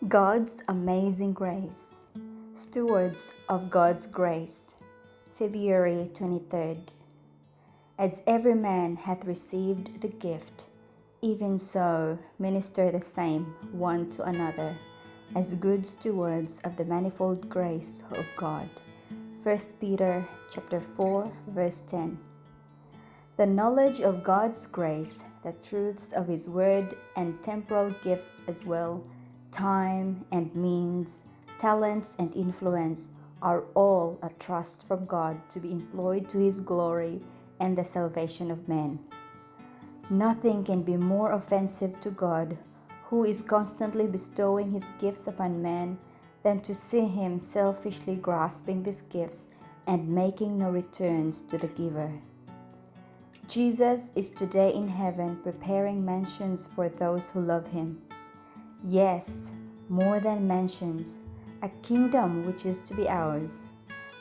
God's amazing grace. Stewards of God's grace. February 23rd. As every man hath received the gift, even so minister the same one to another, as good stewards of the manifold grace of God. 1 Peter chapter 4, verse 10. The knowledge of God's grace, the truths of His Word, and temporal gifts as well, time and means, talents and influence, are all a trust from God to be employed to His glory and the salvation of men. Nothing can be more offensive to God, who is constantly bestowing His gifts upon men, than to see Him selfishly grasping these gifts and making no returns to the giver. Jesus is today in heaven preparing mansions for those who love Him. Yes, more than mansions, a kingdom which is to be ours.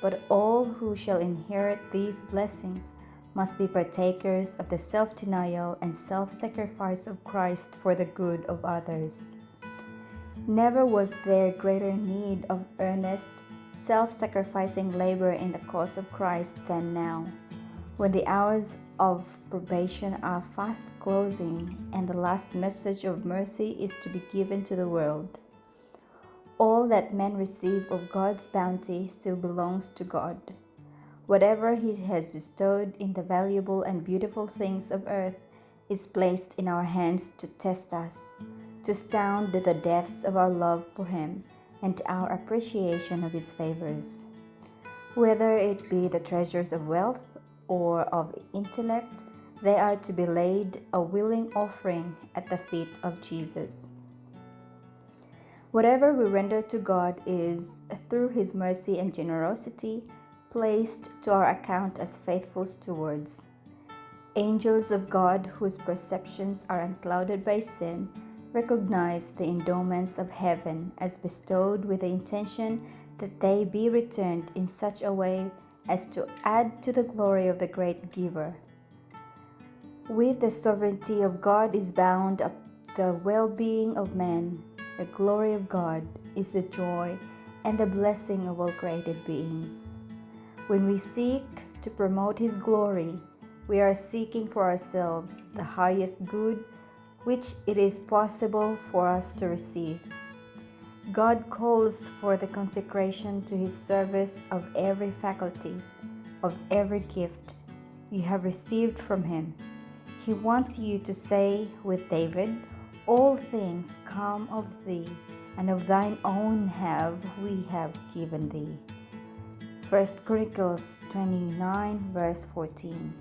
But all who shall inherit these blessings must be partakers of the self-denial and self-sacrifice of Christ for the good of others. Never was there greater need of earnest, self-sacrificing labor in the cause of Christ than now, when the hours of probation are fast closing and the last message of mercy is to be given to the world. All that men receive of God's bounty still belongs to God. Whatever He has bestowed in the valuable and beautiful things of earth is placed in our hands to test us, to sound the depths of our love for Him and our appreciation of His favors. Whether it be the treasures of wealth or of intellect, they are to be laid a willing offering at the feet of Jesus. Whatever we render to God is, through His mercy and generosity, placed to our account as faithful stewards. Angels of God, whose perceptions are unclouded by sin, recognize the endowments of heaven as bestowed with the intention that they be returned in such a way as to add to the glory of the great giver. With the sovereignty of God is bound up the well-being of men. The glory of God is the joy and the blessing of all created beings. When we seek to promote His glory, we are seeking for ourselves the highest good which it is possible for us to receive. God calls for the consecration to His service of every faculty, of every gift you have received from Him. He wants you to say with David, "All things come of Thee, and of Thine own have we given Thee." 1 Chronicles 29, verse 14.